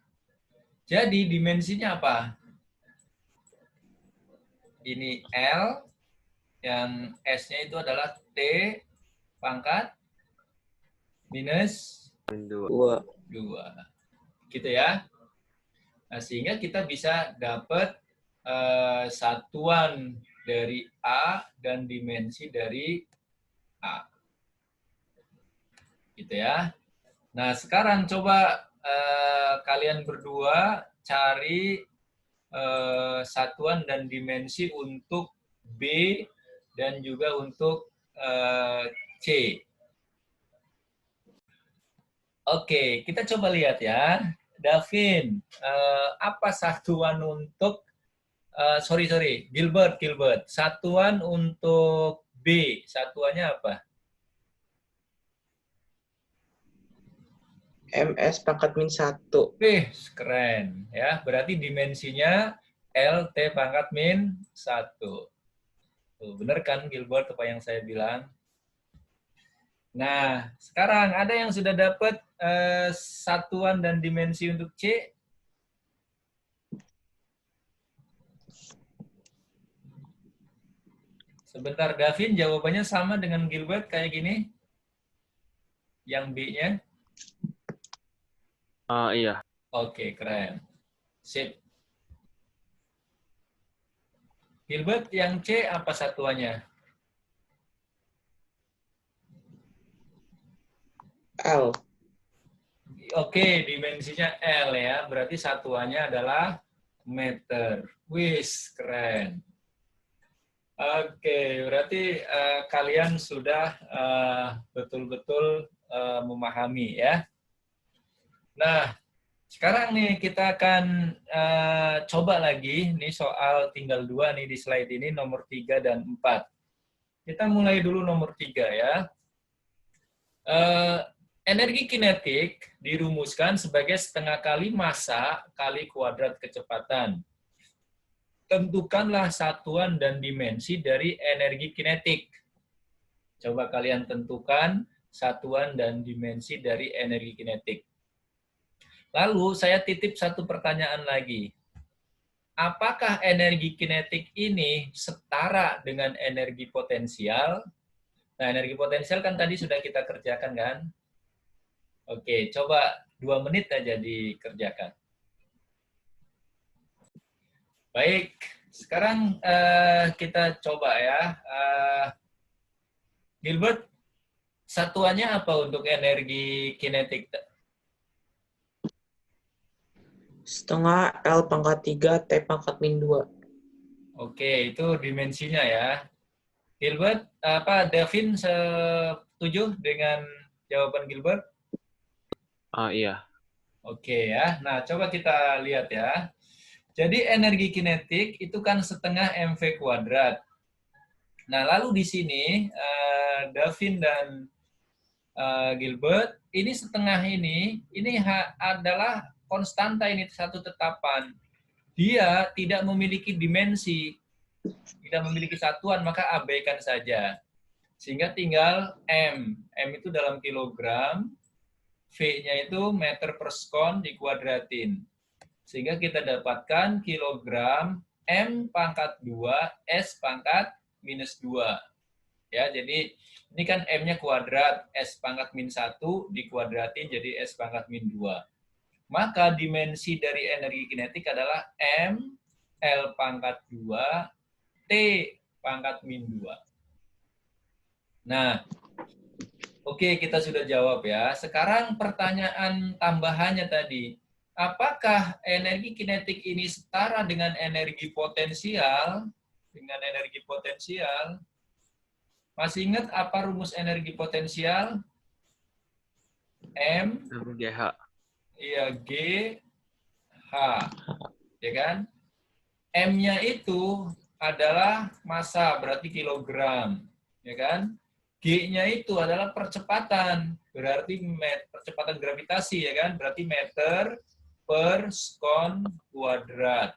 Speaker 1: Jadi dimensinya apa? Ini L, yang S-nya itu adalah T pangkat minus
Speaker 2: 2.
Speaker 1: 2. Gitu ya. Nah, sehingga kita bisa dapat satuan dari A dan dimensi dari A. Gitu ya. Nah, sekarang coba kalian berdua cari satuan dan dimensi untuk B dan juga untuk C. Oke, kita coba lihat ya. Davin, apa satuan untuk Gilbert, satuan untuk B, satuannya apa?
Speaker 2: MS pangkat min 1.
Speaker 1: Keren ya. Berarti dimensinya L T pangkat min 1. Tuh, bener kan Gilbert apa yang saya bilang? Nah, sekarang ada yang sudah dapat satuan dan dimensi untuk C? Sebentar, Davin, jawabannya sama dengan Gilbert kayak gini? Yang B-nya?
Speaker 3: Iya.
Speaker 1: Oke, keren. Sip. Gilbert, yang C apa satuannya?
Speaker 2: L.
Speaker 1: Oke, dimensinya L ya. Berarti satuannya adalah meter. Wis, keren. Oke, berarti kalian sudah betul-betul memahami ya. Nah, sekarang nih kita akan coba lagi nih soal tinggal 2 nih di slide ini, nomor 3 dan 4. Kita mulai dulu nomor 3 ya. Energi kinetik dirumuskan sebagai setengah kali massa kali kuadrat kecepatan. Tentukanlah satuan dan dimensi dari energi kinetik. Coba kalian tentukan satuan dan dimensi dari energi kinetik. Lalu saya titip satu pertanyaan lagi. Apakah energi kinetik ini setara dengan energi potensial? Nah, energi potensial kan tadi sudah kita kerjakan kan? Oke, coba 2 menit aja dikerjakan. Baik, sekarang kita coba ya. Gilbert, satuannya apa untuk energi kinetik?
Speaker 2: Setengah L pangkat 3 T pangkat min 2.
Speaker 1: Oke, itu dimensinya ya. Gilbert, Devin setuju dengan jawaban Gilbert?
Speaker 3: Iya.
Speaker 1: Oke ya. Nah, coba kita lihat ya. Jadi energi kinetik itu kan setengah mv kuadrat. Nah, lalu di sini Devin dan Gilbert, ini setengah ini adalah konstanta, ini satu tetapan. Dia tidak memiliki dimensi, tidak memiliki satuan, maka abaikan saja. Sehingga tinggal M. M itu dalam kilogram, V-nya itu meter per sekon dikuadratin. Sehingga kita dapatkan kilogram M pangkat 2, S pangkat minus 2. Ya, jadi ini kan M-nya kuadrat, S pangkat min 1 dikuadratin jadi S pangkat min 2. Maka dimensi dari energi kinetik adalah M, L pangkat 2, T pangkat min 2. Nah, oke, kita sudah jawab ya. Sekarang pertanyaan tambahannya tadi. Apakah energi kinetik ini setara dengan energi potensial? Dengan energi potensial. Masih ingat apa rumus energi potensial? M,
Speaker 3: MGH.
Speaker 1: iya, G, H. Ya kan? M-nya itu adalah massa, berarti kilogram. Ya kan? G-nya itu adalah percepatan, berarti percepatan gravitasi, ya kan? Berarti meter per sekon kuadrat.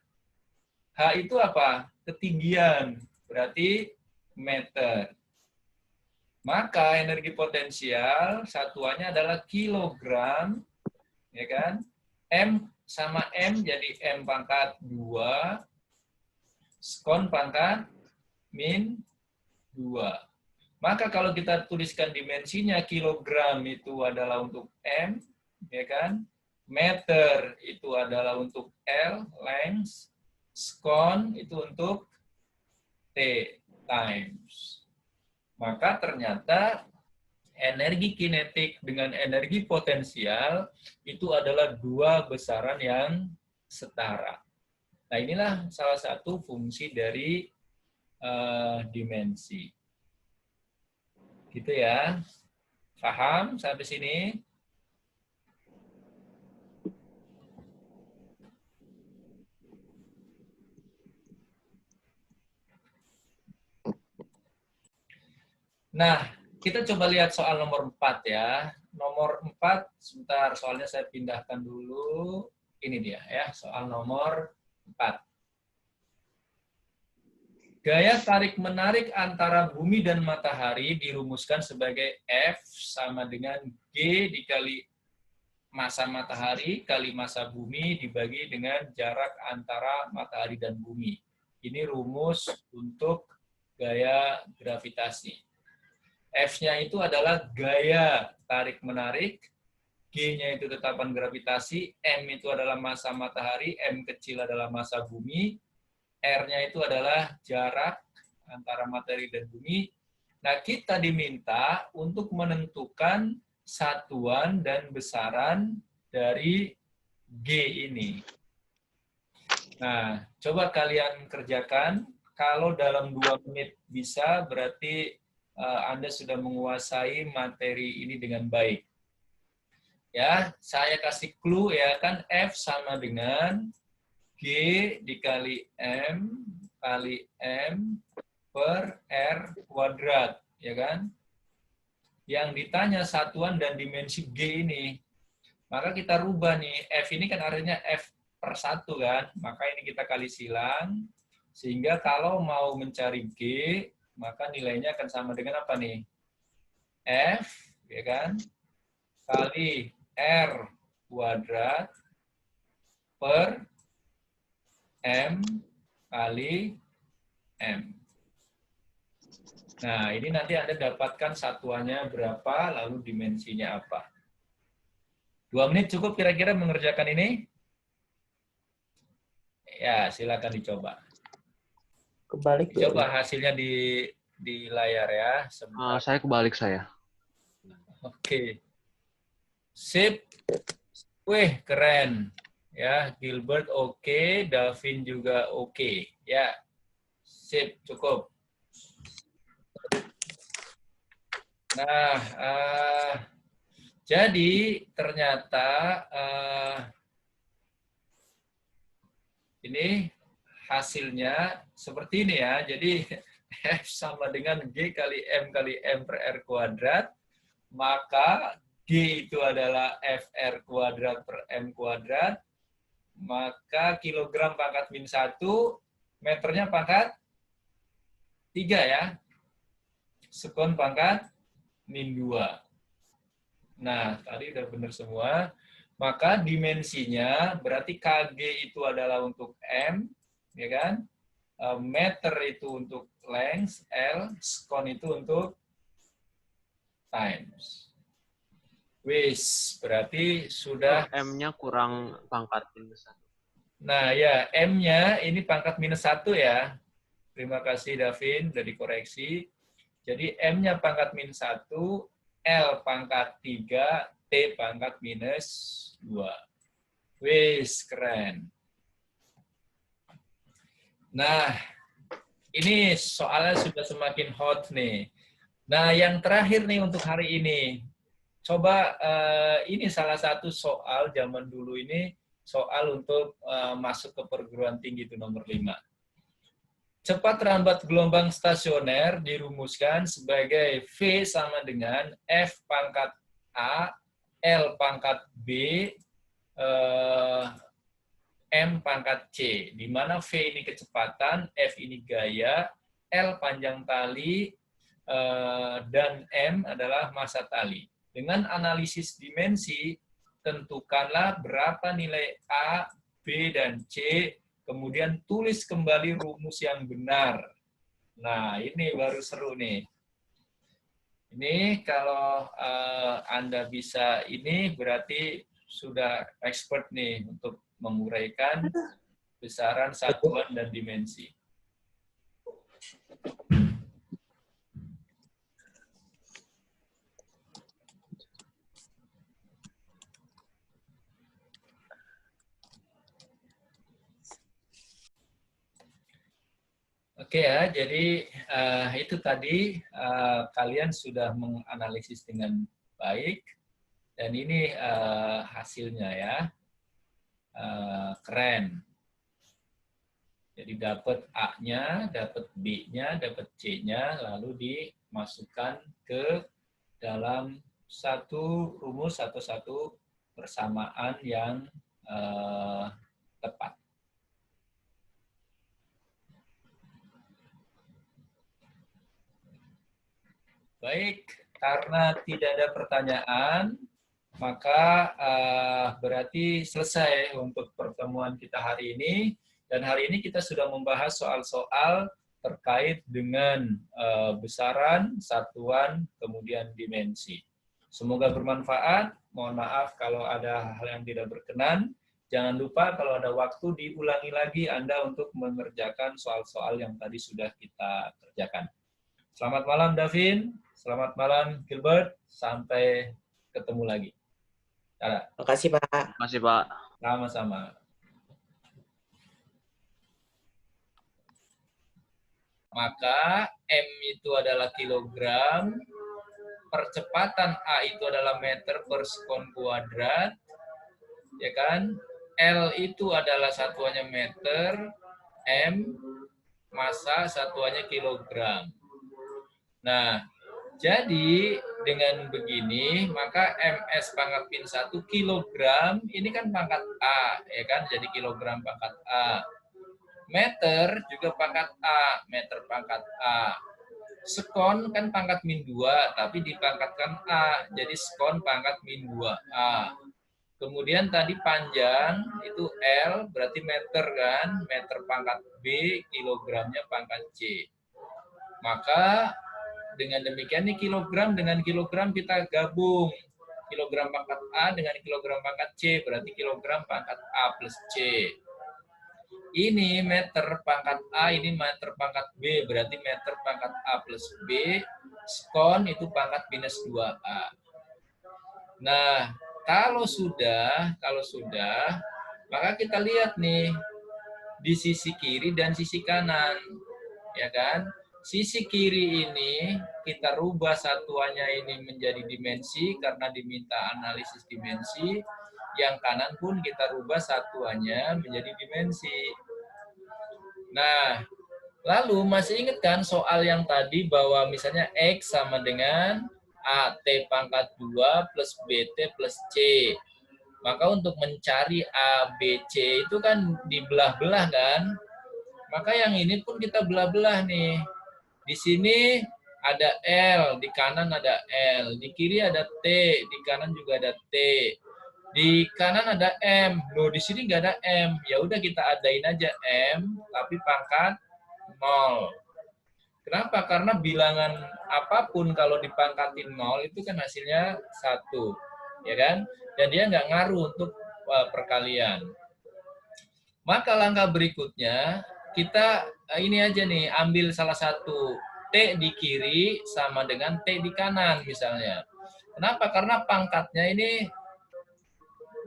Speaker 1: H itu apa? Ketinggian, berarti meter. Maka energi potensial satuannya adalah kilogram, ya kan? M sama M jadi M pangkat 2, sekon pangkat min 2. Maka kalau kita tuliskan dimensinya, kilogram itu adalah untuk M, ya kan? Meter itu adalah untuk L, length, sekon itu untuk T, times. Maka ternyata energi kinetik dengan energi potensial itu adalah 2 besaran yang setara. Nah, inilah salah satu fungsi dari dimensi. Gitu ya. Paham sampai sini? Nah, kita coba lihat soal nomor 4 ya. Nomor 4, sebentar, soalnya saya pindahkan dulu. Ini dia ya, soal nomor 4. Gaya tarik-menarik antara bumi dan matahari dirumuskan sebagai F sama dengan G dikali massa matahari kali massa bumi dibagi dengan jarak antara matahari dan bumi. Ini rumus untuk gaya gravitasi. F-nya itu adalah gaya tarik-menarik, G-nya itu tetapan gravitasi, M itu adalah massa matahari, M kecil adalah massa bumi, R-nya itu adalah jarak antara matahari dan bumi. Nah, kita diminta untuk menentukan satuan dan besaran dari G ini. Nah, coba kalian kerjakan. Kalau dalam 2 menit bisa, berarti Anda sudah menguasai materi ini dengan baik. Ya, saya kasih clue ya kan, F sama dengan G dikali M kali M per R kuadrat, ya kan? Yang ditanya satuan dan dimensi G ini. Maka kita rubah nih, F ini kan artinya F per 1 kan, maka ini kita kali silang, sehingga kalau mau mencari G, maka nilainya akan sama dengan apa nih? F, ya kan, kali R kuadrat per M kali M. Nah, ini nanti Anda dapatkan satuannya berapa, lalu dimensinya apa. 2 menit cukup kira-kira mengerjakan ini? Ya, silakan dicoba.
Speaker 2: Kebalik.
Speaker 1: Coba hasilnya di layar ya. Sebentar.
Speaker 3: Saya kebalik saya.
Speaker 1: Oke. Sip. Wih, keren. Ya, Gilbert oke, Davin juga oke. Ya, sip, cukup. Nah, jadi ternyata ini hasilnya seperti ini ya. Jadi F sama dengan G kali M per R kuadrat, maka G itu adalah FR kuadrat per M kuadrat, maka kilogram pangkat min 1, meternya pangkat 3 ya. Sekon pangkat min 2. Nah, tadi udah benar semua. Maka dimensinya berarti kg itu adalah untuk M, ya kan? Meter itu untuk length, L, sekon itu untuk times. Wis, berarti sudah...
Speaker 3: M-nya kurang pangkat minus 1.
Speaker 1: Nah, ya, M-nya ini pangkat minus 1 ya. Terima kasih, Davin, sudah dikoreksi. Jadi, M-nya pangkat minus 1, L pangkat 3, T pangkat minus 2. Wis, keren. Nah, ini soalnya sudah semakin hot nih. Nah, yang terakhir nih untuk hari ini. Coba ini salah satu soal zaman dulu ini, soal untuk masuk ke perguruan tinggi itu nomor 5. Cepat rambat gelombang stasioner dirumuskan sebagai V sama dengan F pangkat A, L pangkat B, M pangkat C, di mana V ini kecepatan, F ini gaya, L panjang tali, dan M adalah massa tali. Dengan analisis dimensi, tentukanlah berapa nilai A, B, dan C, kemudian tulis kembali rumus yang benar. Nah, ini baru seru nih. Ini kalau Anda bisa ini, berarti sudah expert nih untuk menguraikan besaran, satuan, dan dimensi. Oke ya, jadi itu tadi kalian sudah menganalisis dengan baik, dan ini hasilnya ya, keren. Jadi dapat A-nya, dapat B-nya, dapat C-nya, lalu dimasukkan ke dalam satu rumus atau satu persamaan yang tepat. Baik, karena tidak ada pertanyaan, maka berarti selesai untuk pertemuan kita hari ini. Dan hari ini kita sudah membahas soal-soal terkait dengan besaran, satuan, kemudian dimensi. Semoga bermanfaat. Mohon maaf kalau ada hal yang tidak berkenan. Jangan lupa kalau ada waktu diulangi lagi Anda untuk mengerjakan soal-soal yang tadi sudah kita kerjakan. Selamat malam, Davin. Selamat malam, Gilbert. Sampai ketemu lagi. Dadah.
Speaker 2: Makasih, Pak.
Speaker 3: Makasih, Pak.
Speaker 1: Sama-sama. Maka M itu adalah kilogram, percepatan A itu adalah meter per sekon kuadrat, ya kan? L itu adalah satuannya meter, M massa satuannya kilogram. Nah, jadi dengan begini maka MS pangkat min 1 kilogram ini kan pangkat A, ya kan? Jadi kilogram pangkat A. Meter juga pangkat A, meter pangkat A. Sekon kan pangkat min 2, tapi dipangkatkan A, jadi sekon pangkat min 2A. Kemudian tadi panjang itu L, berarti meter kan, meter pangkat B, kilogramnya pangkat C. Maka dengan demikian nih kilogram dengan kilogram kita gabung. Kilogram pangkat A dengan kilogram pangkat C, berarti kilogram pangkat A plus C. Ini meter pangkat A, ini meter pangkat B, berarti meter pangkat A plus B, sekon itu pangkat minus 2A. Nah, kalau sudah, maka kita lihat nih, di sisi kiri dan sisi kanan, ya kan? Sisi kiri ini kita rubah satuannya ini menjadi dimensi karena diminta analisis dimensi. Yang kanan pun kita rubah satuannya menjadi dimensi. Nah, lalu masih ingat kan soal yang tadi bahwa misalnya X sama dengan AT pangkat 2 plus BT plus C. Maka untuk mencari A, B, C itu kan dibelah-belah kan. Maka yang ini pun kita belah-belah nih. Di sini ada L, di kanan ada L. Di kiri ada T, di kanan juga ada T. Di kanan ada M. Loh, di sini nggak ada M. Ya udah kita adain aja M, tapi pangkat 0. Kenapa? Karena bilangan apapun kalau dipangkatin 0 itu kan hasilnya 1. Ya kan? Dan dia nggak ngaruh untuk perkalian. Maka langkah berikutnya, kita ini aja nih, ambil salah satu. T di kiri sama dengan T di kanan misalnya. Kenapa? Karena pangkatnya ini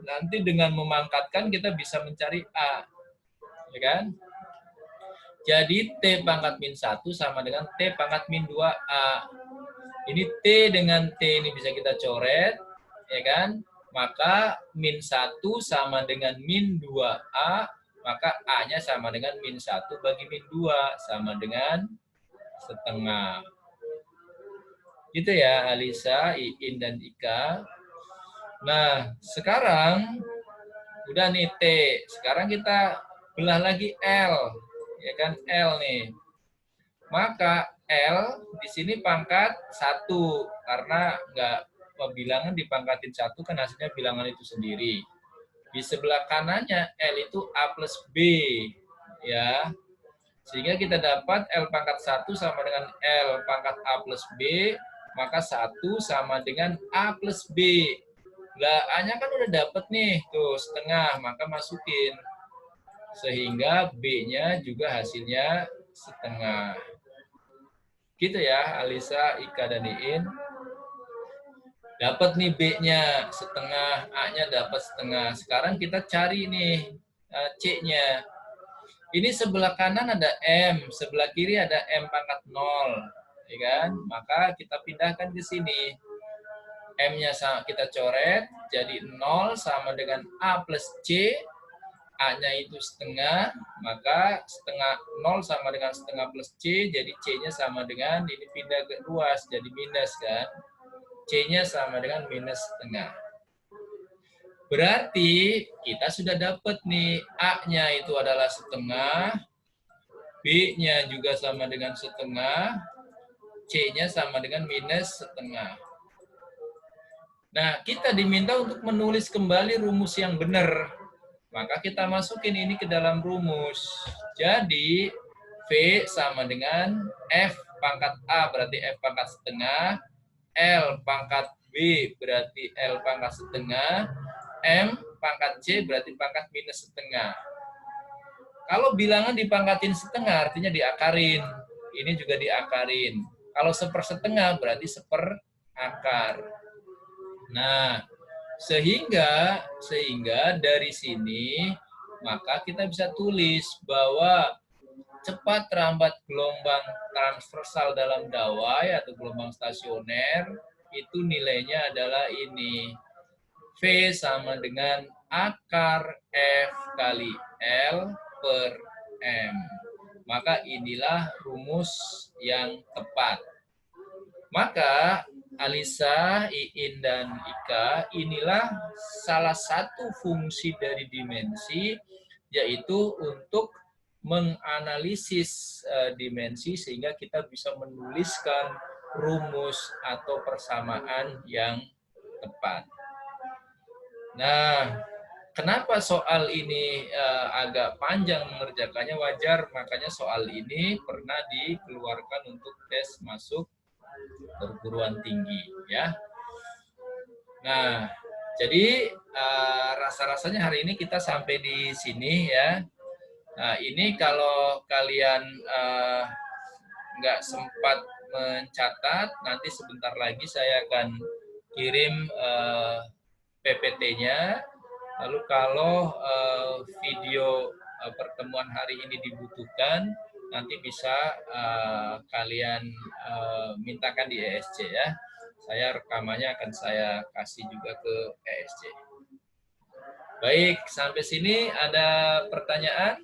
Speaker 1: nanti dengan memangkatkan kita bisa mencari A. Ya kan? Jadi T pangkat min 1 sama dengan T pangkat min 2A. Ini T dengan T ini bisa kita coret, ya kan? Maka min 1 sama dengan min 2A, maka A-nya sama dengan min 1 bagi min 2, sama dengan setengah. Gitu ya, Alisa, Iin, dan Ika. Nah, sekarang udah nih T. Sekarang kita belah lagi L. Ya kan, L nih. Maka L di sini pangkat 1 karena nggak bilangan dipangkatin 1 kan hasilnya bilangan itu sendiri. Di sebelah kanannya L itu A plus B, ya. Sehingga kita dapat L pangkat 1 sama dengan L pangkat A plus B, maka 1 sama dengan A plus B. Lah, A-nya kan udah dapet nih, tuh setengah, maka masukin. Sehingga B-nya juga hasilnya setengah. Gitu ya, Alisa, Ika, dan Iin. Dapat nih B-nya setengah, A-nya dapat setengah. Sekarang kita cari nih C-nya. Ini sebelah kanan ada M, sebelah kiri ada M pangkat 0. Ya kan? Maka kita pindahkan ke sini. M-nya kita coret, jadi 0 sama dengan A plus C. A-nya itu setengah, maka setengah 0 sama dengan setengah plus C, jadi C-nya sama dengan, ini pindah ke ruas, jadi minus kan. C-nya sama dengan minus setengah. Berarti kita sudah dapat nih, A-nya itu adalah setengah, B-nya juga sama dengan setengah, C-nya sama dengan minus setengah. Nah, kita diminta untuk menulis kembali rumus yang benar. Maka kita masukin ini ke dalam rumus. Jadi, V sama dengan F pangkat A berarti F pangkat setengah, L pangkat B berarti L pangkat setengah, M pangkat C berarti pangkat minus setengah. Kalau bilangan dipangkatin setengah artinya diakarin. Ini juga diakarin. Kalau sepersetengah berarti seperakar. Nah, sehingga dari sini maka kita bisa tulis bahwa cepat terambat gelombang transversal dalam dawai atau gelombang stasioner, itu nilainya adalah ini. V sama dengan akar F kali L per M. Maka inilah rumus yang tepat. Maka Alisa, Iin, dan Ika, inilah salah satu fungsi dari dimensi, yaitu untuk menganalisis dimensi sehingga kita bisa menuliskan rumus atau persamaan yang tepat. Nah, kenapa soal ini agak panjang mengerjakannya? Wajar, makanya soal ini pernah dikeluarkan untuk tes masuk perguruan tinggi, ya. Nah, jadi rasa-rasanya hari ini kita sampai di sini, ya. Nah, ini kalau kalian nggak sempat mencatat, nanti sebentar lagi saya akan kirim PPT-nya. Lalu kalau video pertemuan hari ini dibutuhkan, nanti bisa kalian mintakan di ESC, ya. Saya rekamannya akan saya kasih juga ke ESC. Baik, sampai sini ada pertanyaan?